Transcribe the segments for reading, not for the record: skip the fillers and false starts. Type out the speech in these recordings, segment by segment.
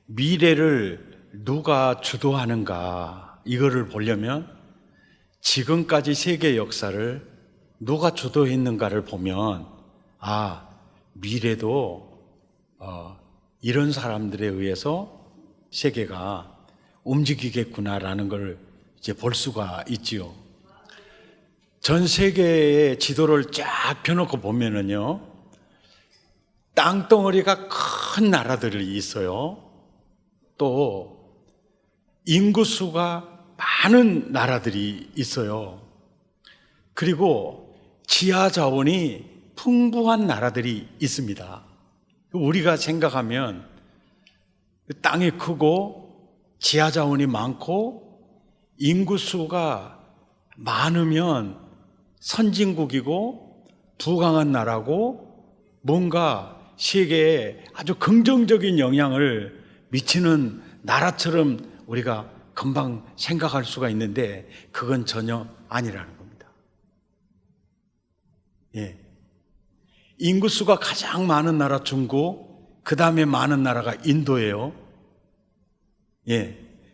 미래를 누가 주도하는가 이거를 보려면 지금까지 세계 역사를 누가 주도했는가를 보면 미래도 이런 사람들에 의해서 세계가 움직이겠구나라는 걸 이제 볼 수가 있지요. 전 세계의 지도를 쫙 펴놓고 보면은요, 땅덩어리가 큰 나라들이 있어요. 또 인구수가 많은 나라들이 있어요. 그리고 지하 자원이 풍부한 나라들이 있습니다. 우리가 생각하면 땅이 크고 지하 자원이 많고 인구수가 많으면 선진국이고 부강한 나라고 뭔가 세계에 아주 긍정적인 영향을 미치는 나라처럼 우리가 금방 생각할 수가 있는데 그건 전혀 아니라는 겁니다. 인구수가 가장 많은 나라 중국, 그 다음에 많은 나라가 인도예요.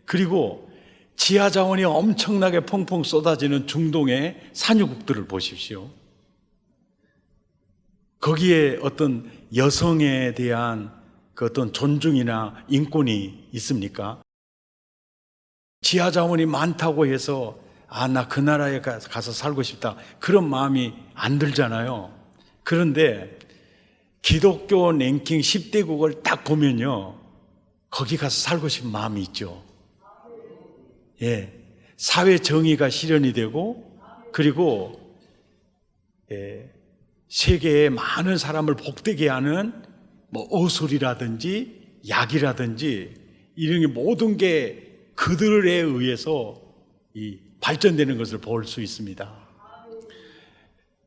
그리고 지하 자원이 엄청나게 펑펑 쏟아지는 중동의 산유국들을 보십시오. 거기에 어떤 여성에 대한 그 어떤 존중이나 인권이 있습니까? 지하 자원이 많다고 해서 나 그 나라에 가서 살고 싶다 그런 마음이 안 들잖아요. 그런데 기독교 랭킹 10대국을 딱 보면요, 거기 가서 살고 싶은 마음이 있죠. 사회 정의가 실현이 되고, 그리고 세계의 많은 사람을 복되게 하는 의술이라든지 약이라든지 이런 게 모든 게 그들에 의해서 발전되는 것을 볼 수 있습니다.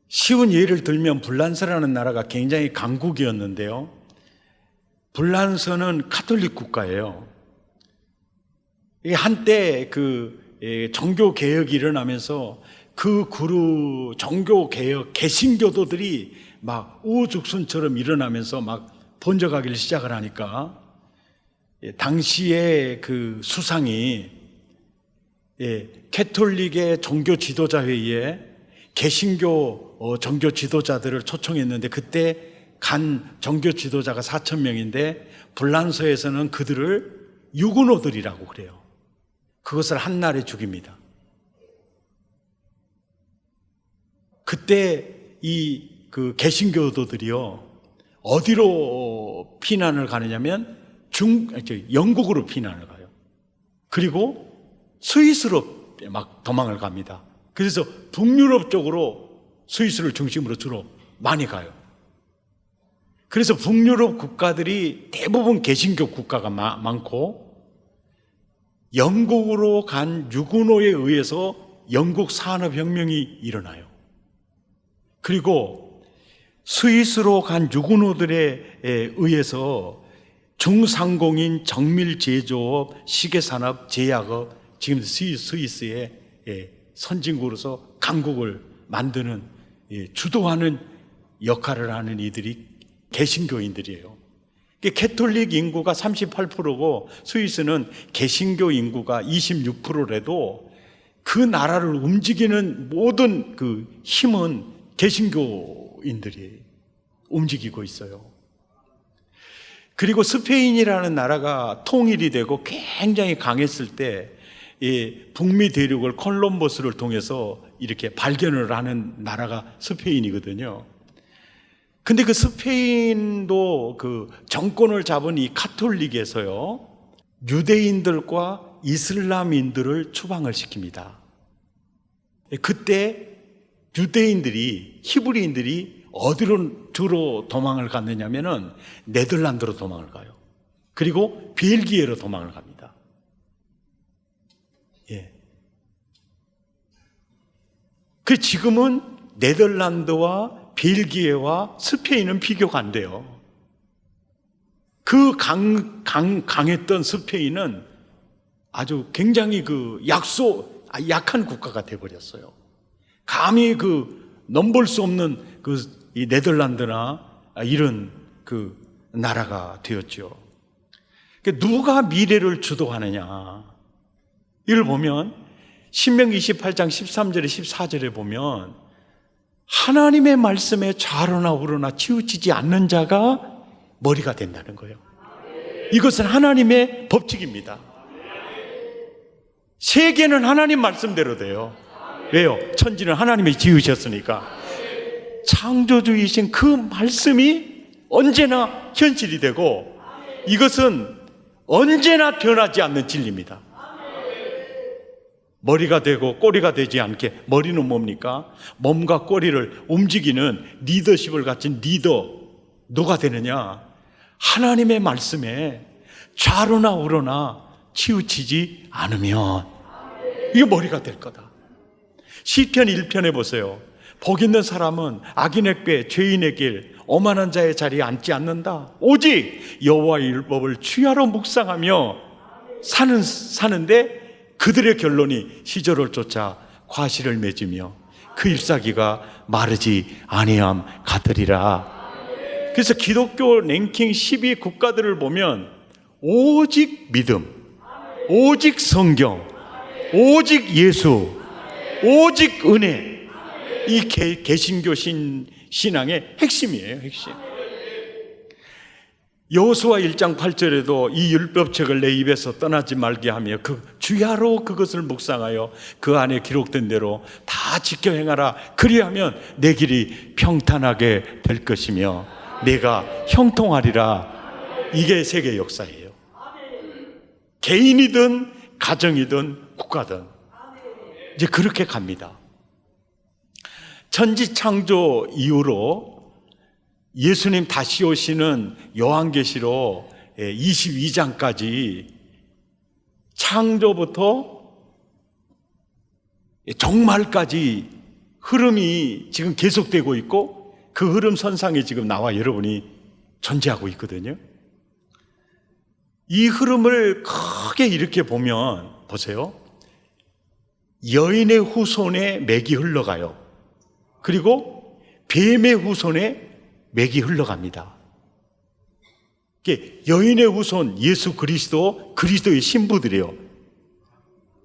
쉬운 예를 들면 불란서라는 나라가 굉장히 강국이었는데요, 불란서는 카톨릭 국가예요. 한때 종교 개혁이 일어나면서 그 종교 개혁 개신교도들이 막 우후죽순처럼 일어나면서 막 번져가기를 시작을 하니까 당시에 그 수상이 캐톨릭의 종교 지도자 회의에 개신교 종교 지도자들을 초청했는데 그때 간 종교 지도자가 4,000명인데 불란서에서는 그들을 유구노들이라고 그래요. 그것을 한날에 죽입니다. 그때 그 개신교도들이요, 어디로 피난을 가느냐면 영국으로 피난을 가요. 그리고 스위스로 막 도망을 갑니다. 그래서 북유럽 쪽으로 스위스를 중심으로 주로 많이 가요. 그래서 북유럽 국가들이 대부분 개신교 국가가 많고, 영국으로 간 유구노에 의해서 영국 산업혁명이 일어나요. 그리고 스위스로 간 유구노들에 의해서 중상공인 정밀 제조업, 시계산업, 제약업, 지금 스위스의 선진국으로서 강국을 만드는, 주도하는 역할을 하는 이들이 개신교인들이에요. 캐톨릭 인구가 38%고 스위스는 개신교 인구가 26%래도 그 나라를 움직이는 모든 그 힘은 개신교인들이 움직이고 있어요. 그리고 스페인이라는 나라가 통일이 되고 굉장히 강했을 때 북미 대륙을 콜럼버스를 통해서 이렇게 발견을 하는 나라가 스페인이거든요. 근데 그 스페인도 그 정권을 잡은 이 카톨릭에서요, 유대인들과 이슬람인들을 추방을 시킵니다. 그때 유대인들이, 히브리인들이 어디로 주로 도망을 갔느냐면은 네덜란드로 도망을 가요. 그리고 벨기에로 도망을 갑니다. 그 지금은 네덜란드와 벨기에와 스페인은 비교가 안 돼요. 그 강했던 스페인은 아주 굉장히 약한 국가가 돼버렸어요. 감히 넘볼 수 없는 이 네덜란드나 이런 나라가 되었죠. 누가 미래를 주도하느냐. 이걸 보면 신명기 28장 13절에 14절에 보면 하나님의 말씀에 좌로나 우로나 치우치지 않는 자가 머리가 된다는 거예요. 이것은 하나님의 법칙입니다. 세계는 하나님 말씀대로 돼요. 왜요? 천지는 하나님이 지으셨으니까. 창조주이신 그 말씀이 언제나 현실이 되고 이것은 언제나 변하지 않는 진리입니다. 머리가 되고 꼬리가 되지 않게. 머리는 뭡니까? 몸과 꼬리를 움직이는 리더십을 가진 리더. 누가 되느냐? 하나님의 말씀에 좌로나 우로나 치우치지 않으면 이게 머리가 될 거다. 시편 1편에 보세요. 복 있는 사람은 악인의 꾀, 죄인의 길, 오만한 자의 자리에 앉지 않는다. 오직 여호와의 율법을 주야로 묵상하며 사는데 그들의 결론이 시절을 쫓아 과실을 맺으며 그 잎사귀가 마르지 아니함 같으리라. 그래서 기독교 랭킹 10위 국가들을 보면 오직 믿음, 오직 성경, 오직 예수, 오직 은혜, 이 개신교 신앙의 핵심이에요. 핵심. 여호수아 1장 8절에도 이 율법책을 내 입에서 떠나지 말게 하며 그 주야로 그것을 묵상하여 그 안에 기록된 대로 다 지켜 행하라. 그리하면 내 길이 평탄하게 될 것이며 내가 형통하리라. 이게 세계 역사예요. 개인이든 가정이든 국가든 이제 그렇게 갑니다. 천지 창조 이후로 예수님 다시 오시는 요한계시록 22장까지 창조부터 종말까지 흐름이 지금 계속되고 있고 그 흐름 선상에 지금 나와 여러분이 존재하고 있거든요. 이 흐름을 크게 이렇게 보면 보세요. 여인의 후손에 맥이 흘러가요. 그리고 뱀의 후손에 맥이 흘러갑니다. 여인의 후손 예수 그리스도, 그리스도의 신부들이에요.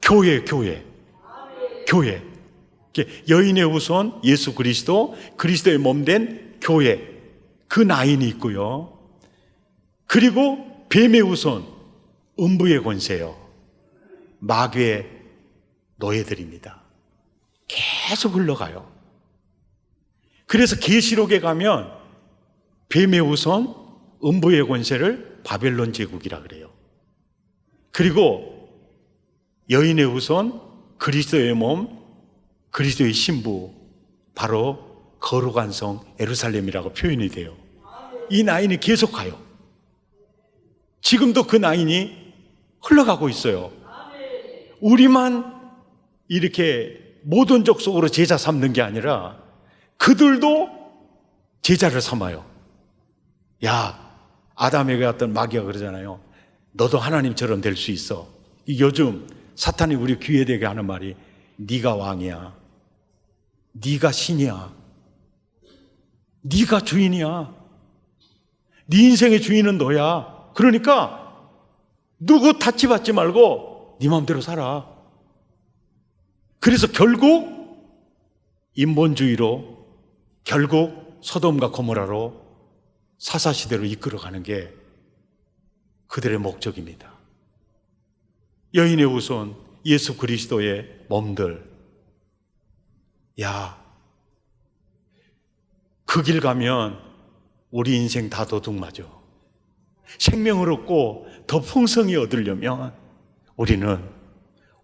교회. 여인의 후손 예수 그리스도, 그리스도의 몸된 교회, 그 라인이 있고요. 그리고 뱀의 후손 음부의 권세요. 마귀의 노예들입니다. 계속 흘러가요. 그래서 계시록에 가면 뱀의 후손 음부의 권세를 바벨론 제국이라 그래요. 그리고 여인의 후손 그리스도의 몸, 그리스도의 신부, 바로 거룩한 성 예루살렘이라고 표현이 돼요. 이 라인이 계속 가요. 지금도 그 라인이 흘러가고 있어요. 우리만 이렇게 모든 족속으로 제자 삼는 게 아니라 그들도 제자를 삼아요. 야, 아담에게 왔던 마귀가 그러잖아요. 너도 하나님처럼 될 수 있어. 요즘 사탄이 우리 귀에 대게 하는 말이 네가 왕이야. 네가 신이야. 네가 주인이야. 네 인생의 주인은 너야. 그러니까 누구 타치받지 말고 네 마음대로 살아. 그래서 결국 인본주의로, 결국 소돔과 고모라로 사사시대로 이끌어가는 게 그들의 목적입니다. 여인의 후손 예수 그리스도의 몸들, 야, 그 길 가면 우리 인생 다 도둑맞아. 생명을 얻고 더 풍성히 얻으려면 우리는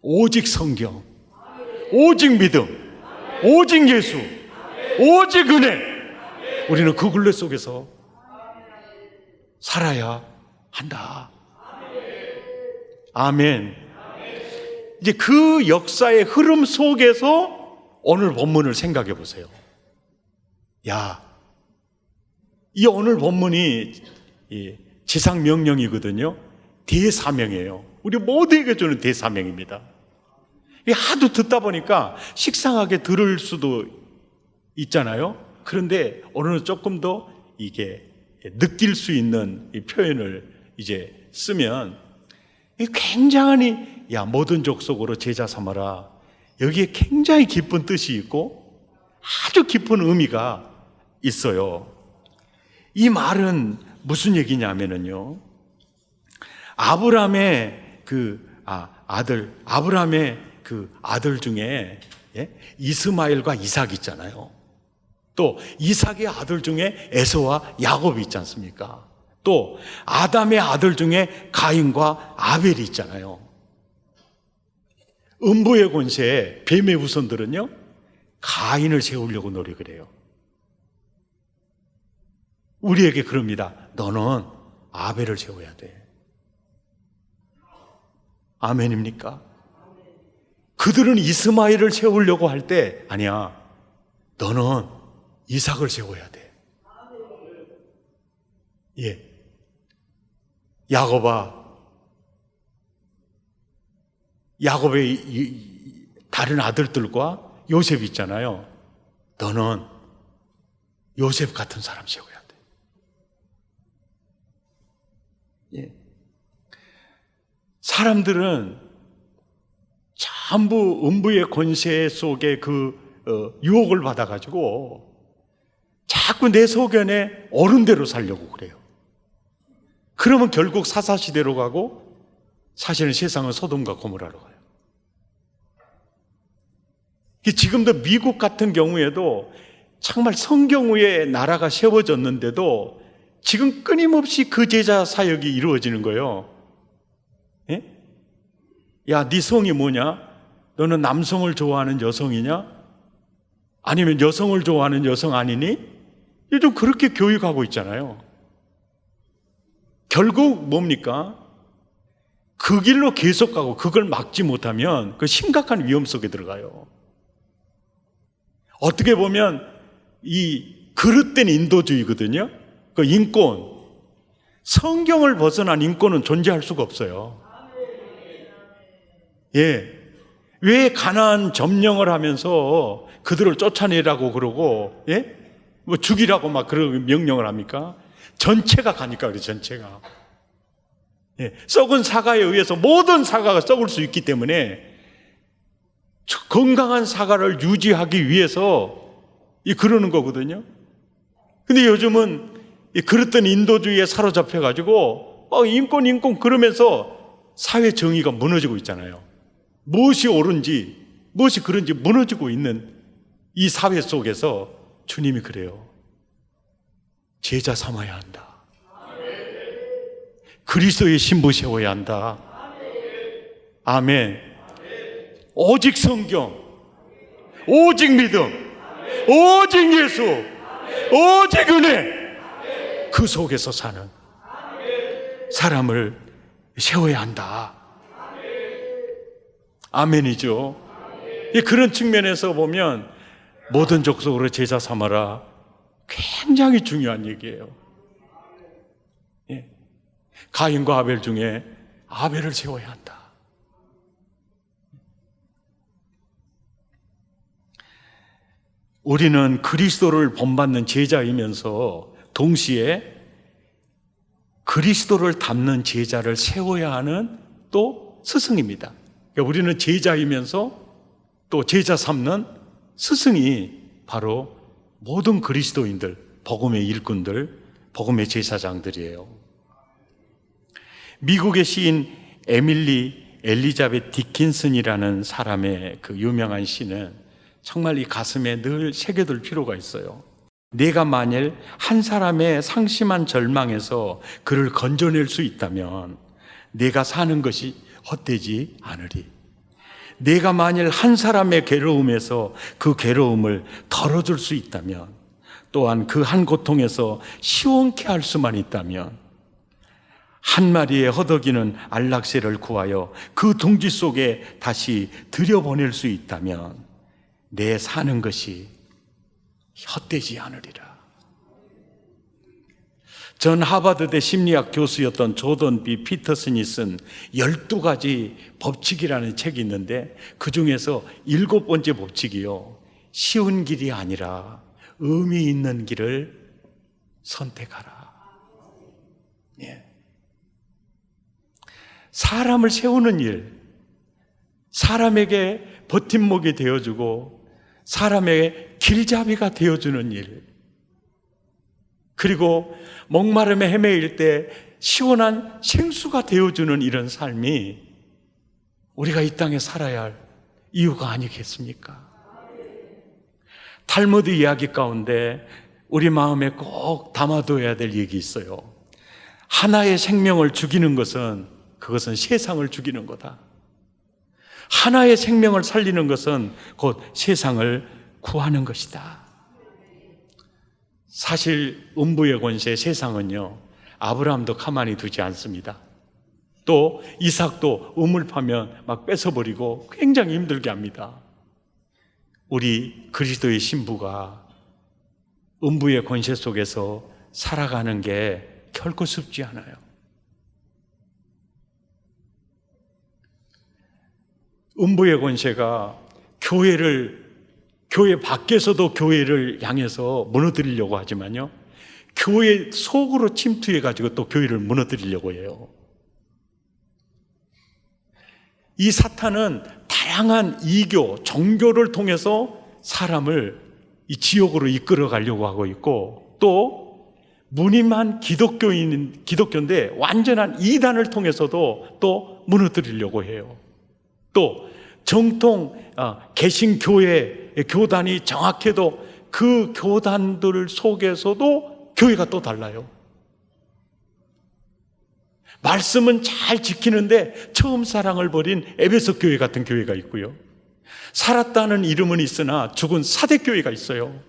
오직 성경, 오직 믿음, 오직 예수, 오직 은혜, 우리는 그 굴레 속에서 살아야 한다. 아멘. 이제 그 역사의 흐름 속에서 오늘 본문을 생각해 보세요. 야, 이 오늘 본문이 지상 명령이거든요. 대사명이에요. 우리 모두에게 주는 대사명입니다. 하도 듣다 보니까 식상하게 들을 수도 있잖아요. 그런데 오늘은 조금 더 이게 느낄 수 있는 이 표현을 이제 쓰면 굉장히 야 모든 족속으로 제자 삼아라. 여기에 굉장히 깊은 뜻이 있고 아주 깊은 의미가 있어요. 이 말은 무슨 얘기냐면요. 아브라함의 아브라함의 그 아들 중에 이스마엘과 이삭이 있잖아요. 또 이삭의 아들 중에 에서와 야곱이 있지 않습니까? 또 아담의 아들 중에 가인과 아벨이 있잖아요. 음부의 권세, 뱀의 후손들은요, 가인을 세우려고 노력을 해요. 우리에게 그럽니다. 너는 아벨을 세워야 돼. 아멘입니까? 그들은 이스마엘을 세우려고 할 때, 아니야, 너는 이삭을 세워야 돼. 예. 야곱의 다른 아들들과 요셉 있잖아요. 너는 요셉 같은 사람 세워야 돼. 예. 사람들은 전부 음부의 권세 속에 유혹을 받아가지고 자꾸 내 소견에 어른대로 살려고 그래요. 그러면 결국 사사시대로 가고 사실은 세상은 소돔과 고모라로 가요. 지금도 미국 같은 경우에도 정말 성경 위에 나라가 세워졌는데도 지금 끊임없이 그 제자 사역이 이루어지는 거예요. 예? 야, 네 성이 뭐냐? 너는 남성을 좋아하는 여성이냐? 아니면 여성을 좋아하는 여성 아니니? 요즘 그렇게 교육하고 있잖아요. 결국 뭡니까? 그 길로 계속 가고 그걸 막지 못하면 그 심각한 위험 속에 들어가요. 어떻게 보면 이 그릇된 인도주의거든요. 그 인권, 성경을 벗어난 인권은 존재할 수가 없어요. 예. 왜 가나안 점령을 하면서 그들을 쫓아내라고 그러고, 예? 뭐 죽이라고 막 그런 명령을 합니까? 전체가 가니까 그래, 전체가. 예. 썩은 사과에 의해서 모든 사과가 썩을 수 있기 때문에 건강한 사과를 유지하기 위해서 그러는 거거든요. 근데 요즘은 그랬던 인도주의에 사로잡혀가지고 인권 그러면서 사회 정의가 무너지고 있잖아요. 무엇이 옳은지 무엇이 그런지 무너지고 있는 이 사회 속에서 주님이 그래요. 제자 삼아야 한다. 그리스도의 신부 세워야 한다. 아멘. 오직 성경, 오직 믿음, 오직 예수, 오직 은혜, 그 속에서 사는 사람을 세워야 한다. 아멘이죠. 그런 측면에서 보면 모든 족속으로 제자 삼아라, 굉장히 중요한 얘기예요. 가인과 아벨 중에 아벨을 세워야 한다. 우리는 그리스도를 본받는 제자이면서 동시에 그리스도를 닮는 제자를 세워야 하는 또 스승입니다. 그러니까 우리는 제자이면서 또 제자 삼는 스승이 바로 모든 그리스도인들, 복음의 일꾼들, 복음의 제사장들이에요. 미국의 시인 에밀리 엘리자베트 디킨슨이라는 사람의 그 유명한 시는 정말 이 가슴에 늘 새겨둘 필요가 있어요. 내가 만일 한 사람의 상심한 절망에서 그를 건져낼 수 있다면 내가 사는 것이 헛되지 않으리. 내가 만일 한 사람의 괴로움에서 그 괴로움을 덜어줄 수 있다면, 또한 그 한 고통에서 시원케 할 수만 있다면, 한 마리의 허덕이는 안락새를 구하여 그 둥지 속에 다시 들여보낼 수 있다면 내 사는 것이 헛되지 않으리라. 전 하버드대 심리학 교수였던 조던 B. 피터슨이 쓴 12가지 법칙이라는 책이 있는데 그 중에서 7번째 법칙이요, 쉬운 길이 아니라 의미 있는 길을 선택하라. 예. 사람을 세우는 일, 사람에게 버팀목이 되어주고 사람의 길잡이가 되어주는 일, 그리고 목마름에 헤매일 때 시원한 생수가 되어주는 이런 삶이 우리가 이 땅에 살아야 할 이유가 아니겠습니까? 탈무드 이야기 가운데 우리 마음에 꼭 담아둬야 될 얘기 있어요. 하나의 생명을 죽이는 것은 그것은 세상을 죽이는 거다. 하나의 생명을 살리는 것은 곧 세상을 구하는 것이다. 사실 음부의 권세 세상은요, 아브라함도 가만히 두지 않습니다. 또 이삭도 우물 파면 막 뺏어버리고 굉장히 힘들게 합니다. 우리 그리스도의 신부가 음부의 권세 속에서 살아가는 게 결코 쉽지 않아요. 음부의 권세가 교회 밖에서도 교회를 향해서 무너뜨리려고 하지만요, 교회 속으로 침투해가지고 또 교회를 무너뜨리려고 해요. 이 사탄은 다양한 이교, 종교를 통해서 사람을 이 지옥으로 이끌어 가려고 하고 있고, 또 무늬만 기독교인데 완전한 이단을 통해서도 또 무너뜨리려고 해요. 또 정통 개신교회 교단이 정확해도 그 교단들 속에서도 교회가 또 달라요. 말씀은 잘 지키는데 처음 사랑을 버린 에베소 교회 같은 교회가 있고요, 살았다는 이름은 있으나 죽은 사대교회가 있어요.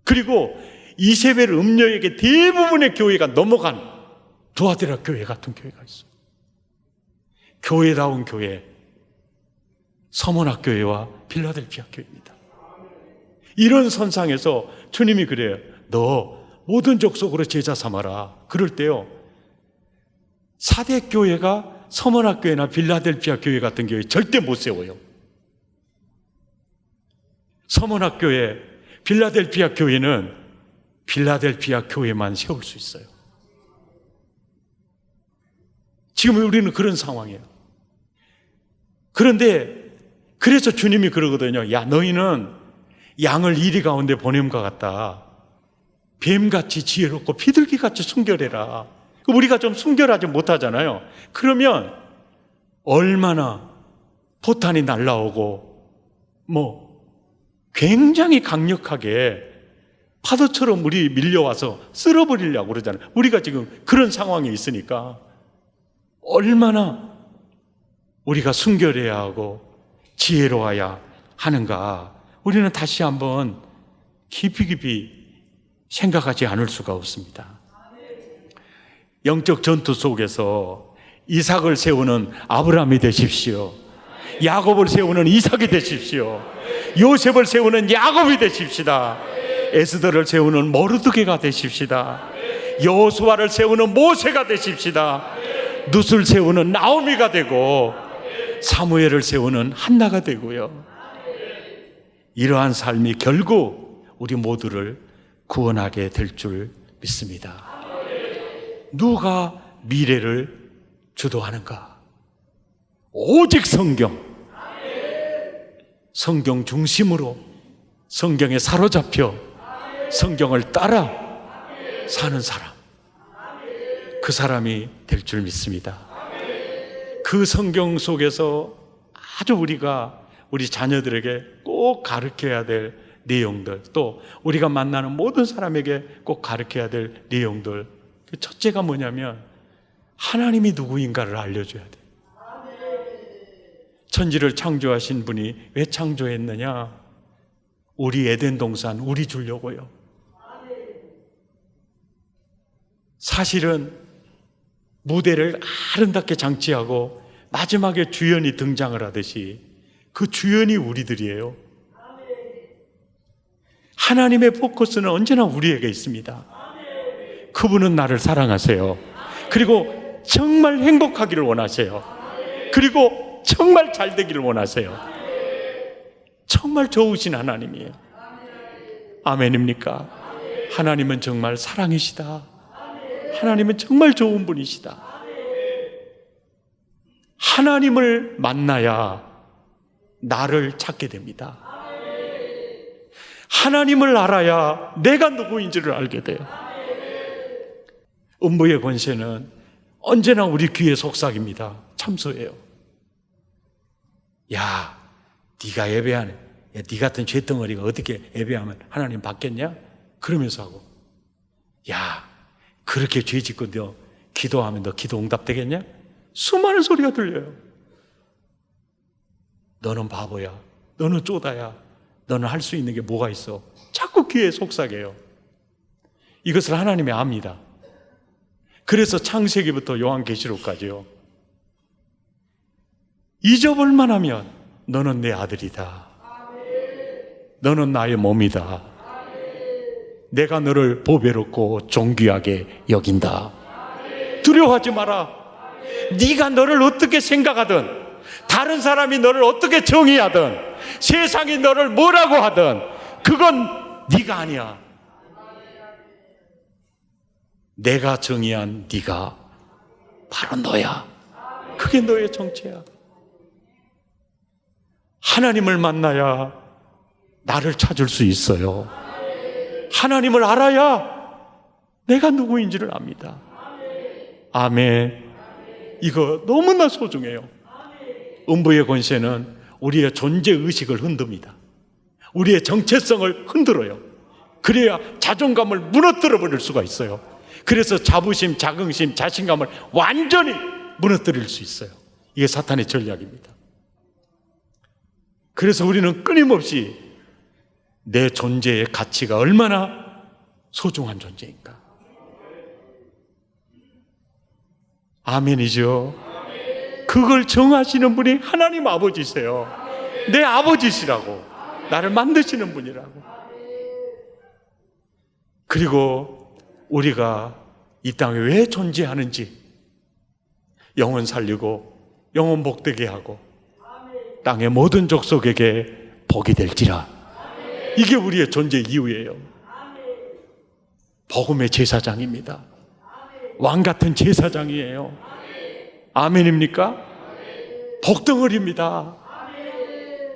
그리고 이세벨 음녀에게 대부분의 교회가 넘어간 두아드라 교회 같은 교회가 있어요. 교회다운 교회, 서문학교회와 필라델피아 교회입니다. 이런 선상에서 주님이 그래요. 너 모든 족속으로 제자 삼아라. 그럴 때요, 사대교회가 서문학교회나 필라델피아 교회 같은 교회 절대 못 세워요. 서문학교회, 필라델피아 교회는 필라델피아 교회만 세울 수 있어요. 지금 우리는 그런 상황이에요. 그런데 그래서 주님이 그러거든요. 야, 너희는 양을 이리 가운데 보냄과 같다. 뱀같이 지혜롭고 비둘기같이 순결해라. 우리가 좀 순결하지 못하잖아요. 그러면 얼마나 포탄이 날라오고 굉장히 강력하게 파도처럼 우리 밀려와서 쓸어버리려고 그러잖아요. 우리가 지금 그런 상황에 있으니까 얼마나 우리가 순결해야 하고 지혜로워야 하는가, 우리는 다시 한번 깊이 생각하지 않을 수가 없습니다. 영적 전투 속에서 이삭을 세우는 아브라함이 되십시오. 야곱을 세우는 이삭이 되십시오. 요셉을 세우는 야곱이 되십시다. 에스더를 세우는 모르드게가 되십시다. 여호수아를 세우는 모세가 되십시다. 룻을 세우는 나오미가 되고 사무엘을 세우는 한나가 되고요, 이러한 삶이 결국 우리 모두를 구원하게 될 줄 믿습니다. 누가 미래를 주도하는가? 오직 성경 중심으로 성경에 사로잡혀 성경을 따라 사는 사람, 그 사람이 될 줄 믿습니다. 그 성경 속에서 아주 우리가 우리 자녀들에게 꼭 가르쳐야 될 내용들, 또 우리가 만나는 모든 사람에게 꼭 가르쳐야 될 내용들, 첫째가 뭐냐면 하나님이 누구인가를 알려줘야 돼. 천지를 창조하신 분이 왜 창조했느냐? 우리 에덴 동산 우리 주려고요. 사실은 무대를 아름답게 장치하고 마지막에 주연이 등장을 하듯이 그 주연이 우리들이에요. 하나님의 포커스는 언제나 우리에게 있습니다. 그분은 나를 사랑하세요. 그리고 정말 행복하기를 원하세요. 그리고 정말 잘 되기를 원하세요. 정말 좋으신 하나님이에요. 아멘입니까? 하나님은 정말 사랑이시다. 하나님은 정말 좋은 분이시다. 하나님을 만나야 나를 찾게 됩니다. 하나님을 알아야 내가 누구인지를 알게 돼요. 음부의 권세는 언제나 우리 귀에 속삭입니다. 참소해요. 야, 네가 예배하네. 야, 네 같은 죄덩어리가 어떻게 예배하면 하나님 받겠냐? 그러면서 하고, 야, 그렇게 죄 짓고 너 기도하면 너 기도 응답되겠냐? 수많은 소리가 들려요. 너는 바보야. 너는 쪼다야. 너는 할 수 있는 게 뭐가 있어? 자꾸 귀에 속삭여요. 이것을 하나님이 압니다. 그래서 창세기부터 요한계시록까지요. 잊어볼만 하면 너는 내 아들이다. 너는 나의 몸이다. 내가 너를 보배롭고 존귀하게 여긴다. 두려워하지 마라. 네가 너를 어떻게 생각하든, 다른 사람이 너를 어떻게 정의하든, 세상이 너를 뭐라고 하든 그건 네가 아니야. 내가 정의한 네가 바로 너야. 그게 너의 정체야. 하나님을 만나야 나를 찾을 수 있어요. 하나님을 알아야 내가 누구인지를 압니다. 아멘. 이거 너무나 소중해요. 음부의 권세는 우리의 존재의식을 흔듭니다. 우리의 정체성을 흔들어요. 그래야 자존감을 무너뜨려 버릴 수가 있어요. 그래서 자부심, 자긍심, 자신감을 완전히 무너뜨릴 수 있어요. 이게 사탄의 전략입니다. 그래서 우리는 끊임없이 내 존재의 가치가 얼마나 소중한 존재인가. 아멘이죠. 그걸 정하시는 분이 하나님 아버지세요. 내 아버지시라고. 나를 만드시는 분이라고. 그리고 우리가 이 땅에 왜 존재하는지, 영혼 살리고 영혼 복되게 하고 땅의 모든 족속에게 복이 될지라. 이게 우리의 존재 이유예요. 복음의 제사장입니다. 왕 같은 제사장이에요. 아멘입니까? 복덩어리입니다.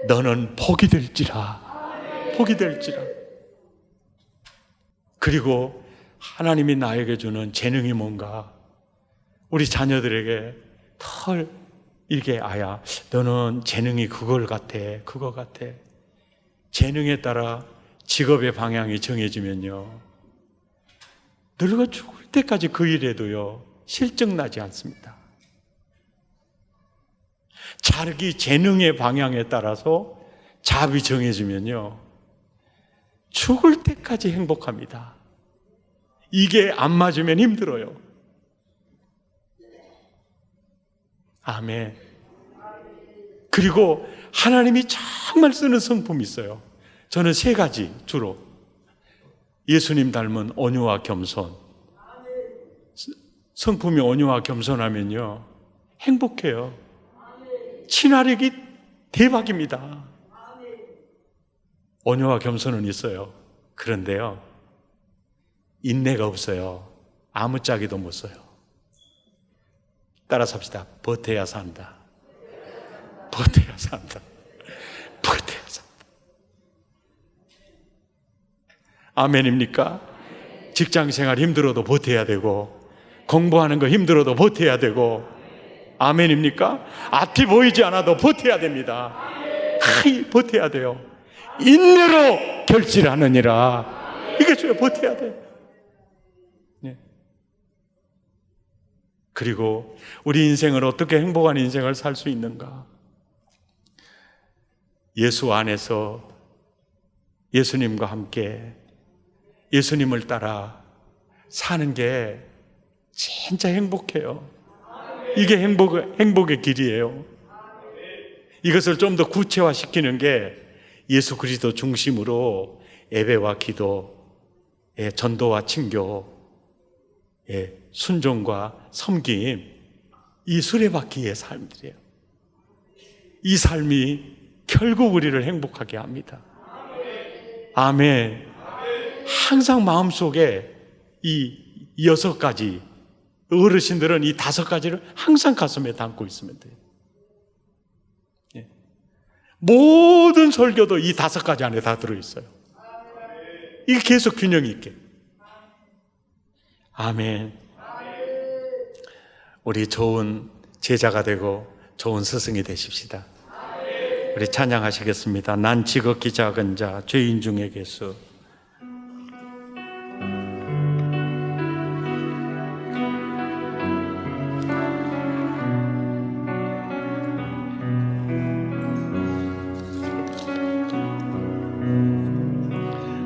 너는 복이 될지라. 복이 될지라. 그리고 하나님이 나에게 주는 재능이 뭔가, 우리 자녀들에게 털 이렇게, 아야, 너는 재능이 그걸 같아, 그거 같아. 재능에 따라 직업의 방향이 정해지면요, 늙어 죽을 때까지 그 일에도요 실증 나지 않습니다. 자기 재능의 방향에 따라서 잡이 정해지면요 죽을 때까지 행복합니다. 이게 안 맞으면 힘들어요. 아멘. 그리고 하나님이 정말 쓰는 성품이 있어요. 저는 세 가지 주로. 예수님 닮은 온유와 겸손. 성품이 온유와 겸손하면요 행복해요. 친화력이 대박입니다. 온유와 겸손은 있어요. 그런데요 인내가 없어요. 아무짝에도 못 써요. 따라서 합시다. 버텨야 산다. 버텨야 산다. 버텨야 산다. 아멘입니까? 직장생활 힘들어도 버텨야 되고, 공부하는 거 힘들어도 버텨야 되고, 아멘입니까? 앞이 보이지 않아도 버텨야 됩니다. 버텨야 돼요. 인내로 결실하느니라. 이게 줘야 버텨야 돼요. 네. 그리고 우리 인생을 어떻게 행복한 인생을 살 수 있는가? 예수 안에서 예수님과 함께 예수님을 따라 사는 게 진짜 행복해요. 이게 행복의 길이에요. 이것을 좀 더 구체화시키는 게 예수 그리스도 중심으로 예배와 기도, 전도와 친교, 순종과 섬김, 이 수레바퀴의 삶들이에요. 이 삶이 결국 우리를 행복하게 합니다. 아멘. 항상 마음속에 이 6가지, 어르신들은 이 5가지를 항상 가슴에 담고 있으면 돼요. 모든 설교도 이 5가지 안에 다 들어있어요. 이게 계속 균형 있게. 아멘. 우리 좋은 제자가 되고 좋은 스승이 되십시다. 우리 찬양하시겠습니다. 난 지극히 작은 자 죄인 중에 개수.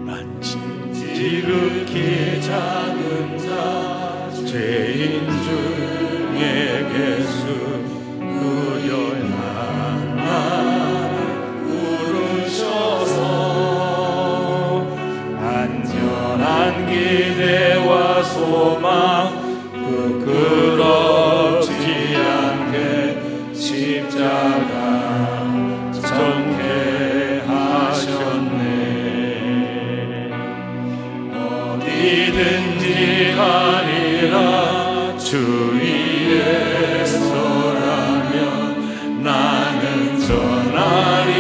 난 지극히 작은 자 죄인 중에 개수 구별한 나 부르셔서 안전한 기대와 소망 부끄럽지 않게 십자가 정케 하셨네. 어디든지 가리라 주 위에 서라면 나는 전하리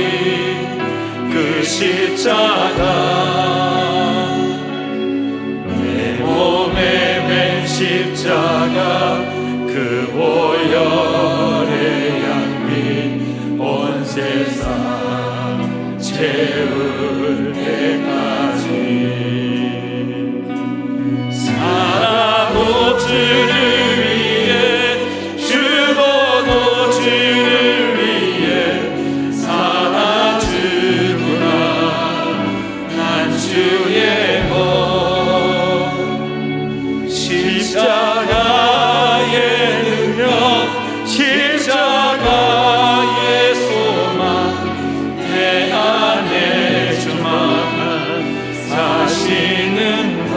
그 십자가. 내 몸에 맨 십자가 그 보혈의 향기 온 세상 채울 때까지 살아도 주를 위해 죽어도 주를 위해 살아주구나. 난 주의 것 십자가의 능력 십자가의 소망 내 안에 주만 사시는 것.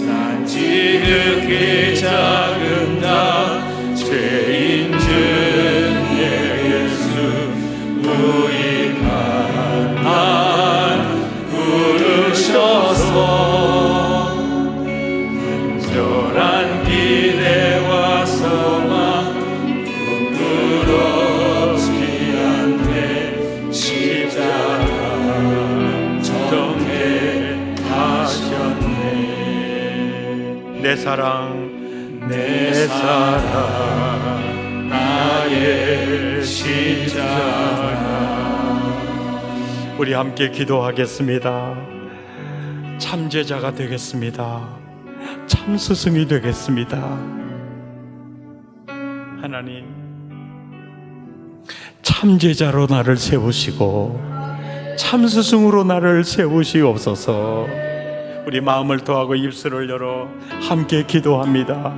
난 지극히 작은 자 죄인 중에 예수 무익한 날 부르셔서 안전한 기대와 소망 부끄럽지 않게 십자가 정케 하셨네. 내 사랑 나의 십자가. 우리 함께 기도하겠습니다. 참제자가 되겠습니다. 참 스승이 되겠습니다. 하나님, 참제자로 나를 세우시고 참 스승으로 나를 세우시옵소서. 우리 마음을 더하고 입술을 열어 함께 기도합니다.